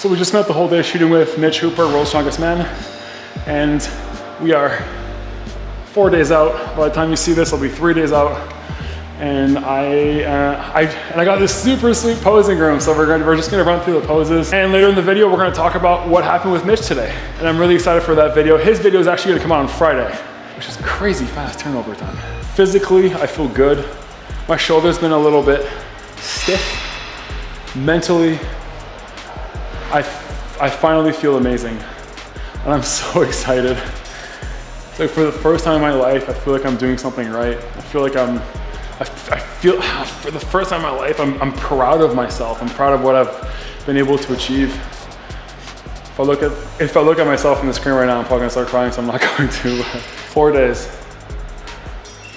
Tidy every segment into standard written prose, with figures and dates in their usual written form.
So we just spent the whole day shooting with Mitch Hooper, World's Strongest Man, and we are 4 days out. By the time you see this, I'll be 3 days out. And I got this super sweet posing room, so we're just gonna run through the poses. And later in the video, we're gonna talk about what happened with Mitch today. And I'm really excited for that video. His video is actually gonna come out on Friday, which is crazy fast turnover time. Physically, I feel good. My shoulder's been a little bit stiff. Mentally, I finally feel amazing. And I'm so excited. It's like for the first time in my life, I feel like I'm doing something right. I feel like for the first time in my life, I'm proud of myself. I'm proud of what I've been able to achieve. If I look at myself in the screen right now, I'm probably gonna start crying, so I'm not going to. 4 days.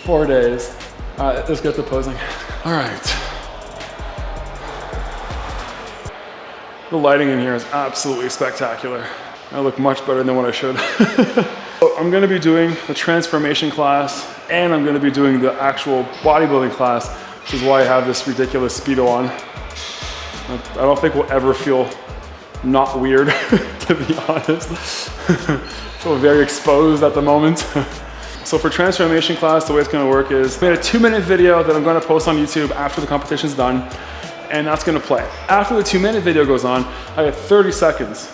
4 days. All right, let's get to posing. All right. The lighting in here is absolutely spectacular. I look much better than what I should. So I'm gonna be doing the transformation class, and I'm gonna be doing the actual bodybuilding class, which is why I have this ridiculous Speedo on. I don't think we'll ever feel not weird, to be honest. I feel very exposed at the moment. So for transformation class, the way it's gonna work is I made a 2-minute video that I'm gonna post on YouTube after the competition's done, and that's gonna play. After the 2-minute video goes on, I get 30 seconds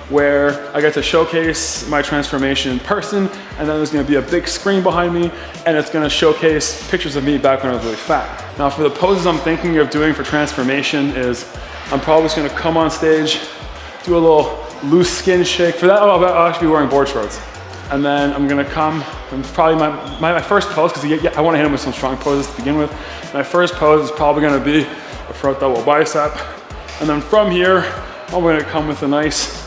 where I get to showcase my transformation in person, and then there's gonna be a big screen behind me, and it's gonna showcase pictures of me back when I was really fat. Now for the poses I'm thinking of doing for transformation is, I'm probably just gonna come on stage, do a little loose skin shake. For that, I'll actually be wearing board shorts. And then I'm gonna come, and probably my first pose, because I wanna hit him with some strong poses to begin with. My first pose is probably gonna be a front double bicep. And then from here, I'm gonna come with a nice,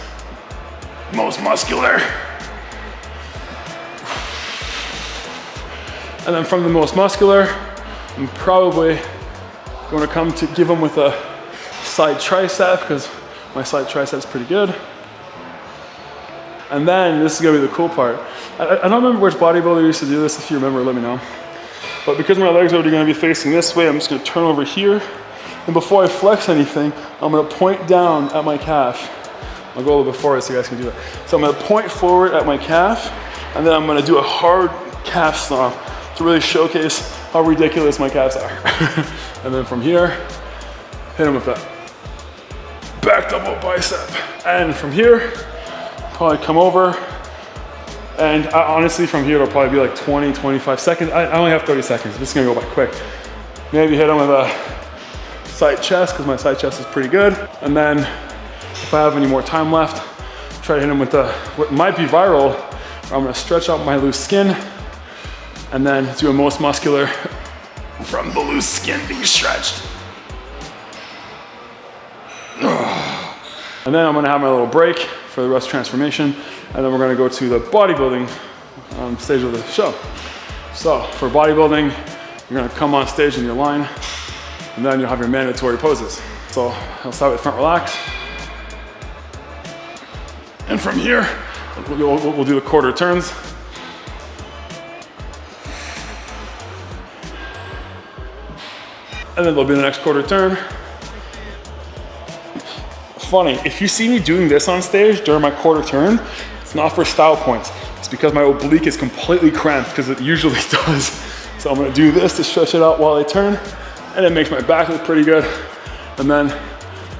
most muscular. And then from the most muscular, I'm probably going to come to give him with a side tricep, because my side tricep's pretty good. And then this is gonna be the cool part. I don't remember which bodybuilder used to do this. If you remember, let me know. But because my legs are already gonna be facing this way, I'm just gonna turn over here. And before I flex anything, I'm gonna point down at my calf. I'll go a little bit forward so you guys can do it. So I'm gonna point forward at my calf, and then I'm gonna do a hard calf stomp to really showcase how ridiculous my calves are. And then from here, hit him with that back double bicep. And from here, probably come over, and honestly from here it'll probably be like 20, 25 seconds. I only have 30 seconds, this is gonna go by quick. Maybe hit him with a side chest, because my side chest is pretty good. And then if I have any more time left, try to hit him with what might be viral, where I'm gonna stretch out my loose skin, and then do a most muscular from the loose skin being stretched. And then I'm gonna have my little break for the rest of transformation, and then we're gonna go to the bodybuilding stage of the show. So for bodybuilding, you're gonna come on stage in your line, and then you'll have your mandatory poses. So I'll start with front relax. And from here, we'll do the quarter turns. And then there'll be the next quarter turn. Funny, if you see me doing this on stage during my quarter turn, it's not for style points. It's because my oblique is completely cramped, because it usually does. So I'm gonna do this to stretch it out while I turn, and it makes my back look pretty good. And then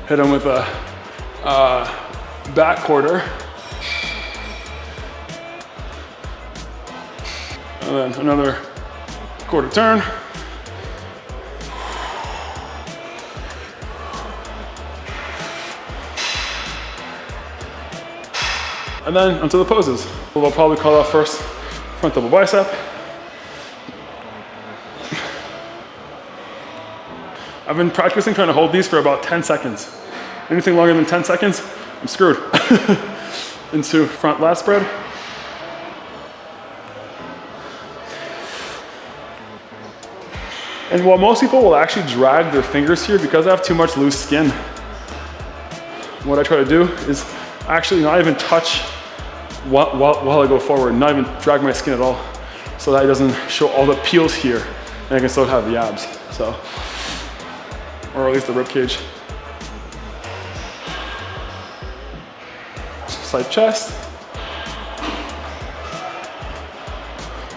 hit them with a back quarter. And then another quarter turn. And then onto the poses. We'll probably call out first front double bicep. I've been practicing trying to hold these for about 10 seconds. Anything longer than 10 seconds, I'm screwed. Into front lat spread. And while most people will actually drag their fingers here, because I have too much loose skin, what I try to do is actually not even touch while I go forward, not even drag my skin at all, so that it doesn't show all the peels here, and I can still have the abs, so, or at least the rib cage. side chest.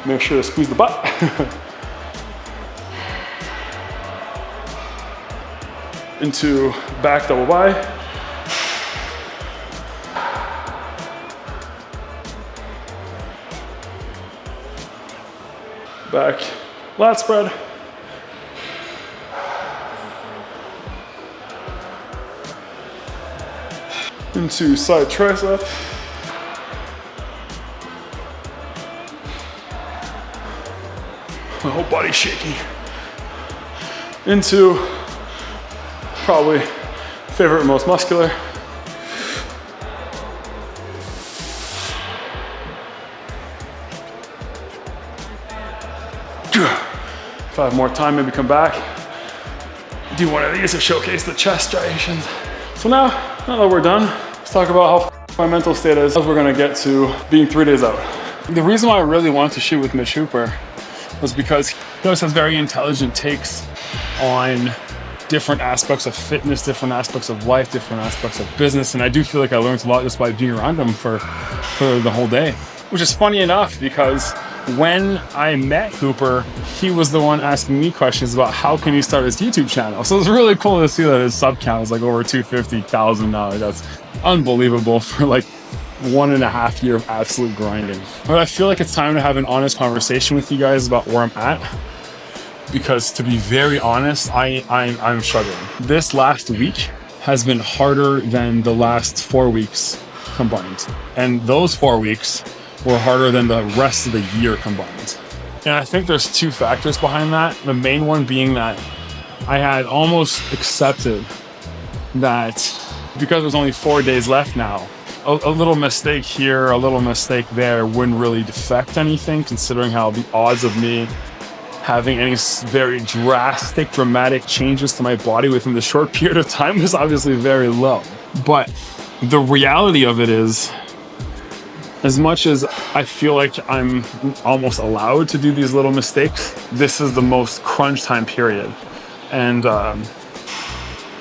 Make sure to squeeze the butt. Into back double by. Back lat spread. Into side tricep. My whole body's shaking. Into probably favorite most muscular. 5 more time, maybe come back. Do one of these to showcase the chest striations. So now that we're done, let's talk about how my mental state is as we're gonna get to being 3 days out. The reason why I really wanted to shoot with Mitch Hooper was because he always has very intelligent takes on different aspects of fitness, different aspects of life, different aspects of business. And I do feel like I learned a lot just by being around him for the whole day. Which is funny enough because when I met Hooper, he was the one asking me questions about how can he start his YouTube channel. So it's really cool to see that his sub count is like over 250,000 now. That's unbelievable for like 1.5 years of absolute grinding. But I feel like it's time to have an honest conversation with you guys about where I'm at. Because to be very honest, I'm struggling. This last week has been harder than the last 4 weeks combined. And those 4 weeks were harder than the rest of the year combined. And I think there's 2 factors behind that. The main one being that I had almost accepted that because there's only 4 days left now, a little mistake here, a little mistake there wouldn't really affect anything, considering how the odds of me having any very dramatic changes to my body within the short period of time is obviously very low. But the reality of it is, as much as I feel like I'm almost allowed to do these little mistakes, this is the most crunch time period. And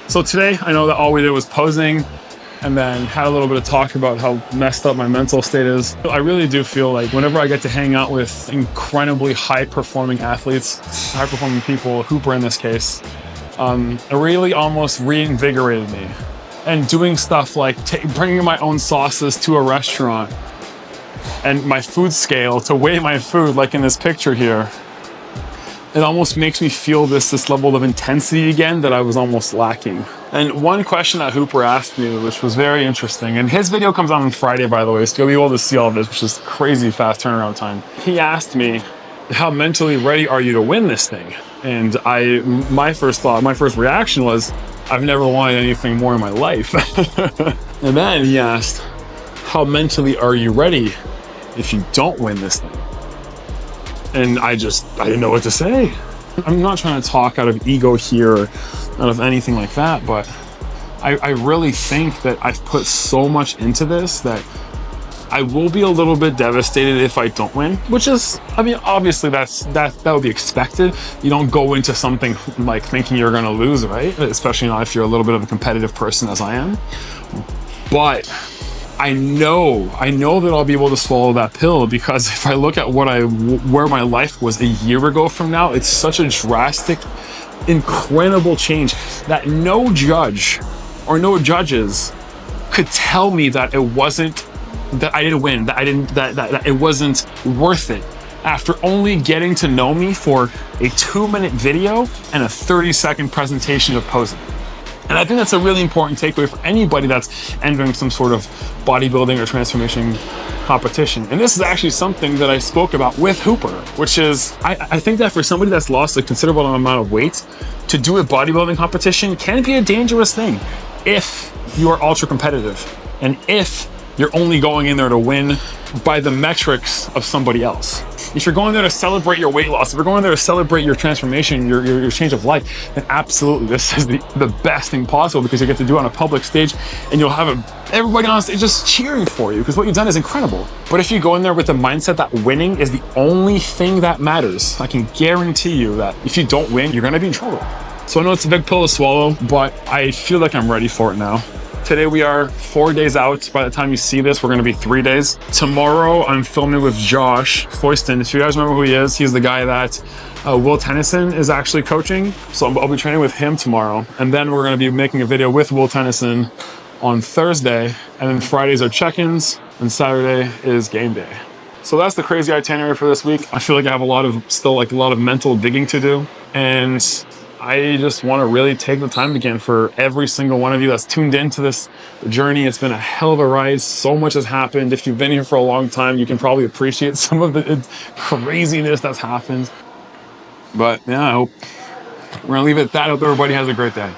so today, I know that all we did was posing and then had a little bit of talk about how messed up my mental state is. I really do feel like whenever I get to hang out with incredibly high-performing athletes, high-performing people, Hooper in this case, it really almost reinvigorated me. And doing stuff like bringing my own sauces to a restaurant and my food scale to weigh my food, like in this picture here, it almost makes me feel this level of intensity again that I was almost lacking. And one question that Hooper asked me, which was very interesting, and his video comes out on Friday, by the way, so you'll be able to see all of this, which is crazy fast turnaround time. He asked me, how mentally ready are you to win this thing? And my first reaction was, I've never wanted anything more in my life. And then he asked, how mentally are you ready if you don't win this thing? And I didn't know what to say. I'm not trying to talk out of ego here, or out of anything like that, but I really think that I've put so much into this that I will be a little bit devastated if I don't win, which is, I mean, obviously that would be expected. You don't go into something like thinking you're gonna lose, right? Especially not if you're a little bit of a competitive person as I am. But I know that I'll be able to swallow that pill, because if I look at where my life was a year ago from now, it's such a drastic, incredible change that no judge or no judges could tell me that it wasn't, that I didn't win, that it wasn't worth it after only getting to know me for a 2-minute video and a 30-second presentation of posing. And I think that's a really important takeaway for anybody that's entering some sort of bodybuilding or transformation competition. And this is actually something that I spoke about with Hooper, which is, I think that for somebody that's lost a considerable amount of weight, to do a bodybuilding competition can be a dangerous thing if you are ultra competitive and if you're only going in there to win by the metrics of somebody else. If you're going there to celebrate your weight loss, if you're going there to celebrate your transformation, your change of life, then absolutely this is the best thing possible, because you get to do it on a public stage and you'll have everybody on stage just cheering for you because what you've done is incredible. But if you go in there with the mindset that winning is the only thing that matters, I can guarantee you that if you don't win, you're gonna be in trouble. So I know it's a big pill to swallow, but I feel like I'm ready for it now. Today we are 4 days out. By the time you see this, we're gonna be 3 days. Tomorrow, I'm filming with Josh Foyston. If you guys remember who he is, he's the guy that Will Tennyson is actually coaching. So I'll be training with him tomorrow. And then we're gonna be making a video with Will Tennyson on Thursday. And then Fridays are check-ins and Saturday is game day. So that's the crazy itinerary for this week. I feel like I have a lot of mental digging to do. And I just want to really take the time again for every single one of you that's tuned into this journey. It's been a hell of a ride. So much has happened. If you've been here for a long time, you can probably appreciate some of the craziness that's happened. But yeah, I hope we're going to leave it at that. I hope everybody has a great day.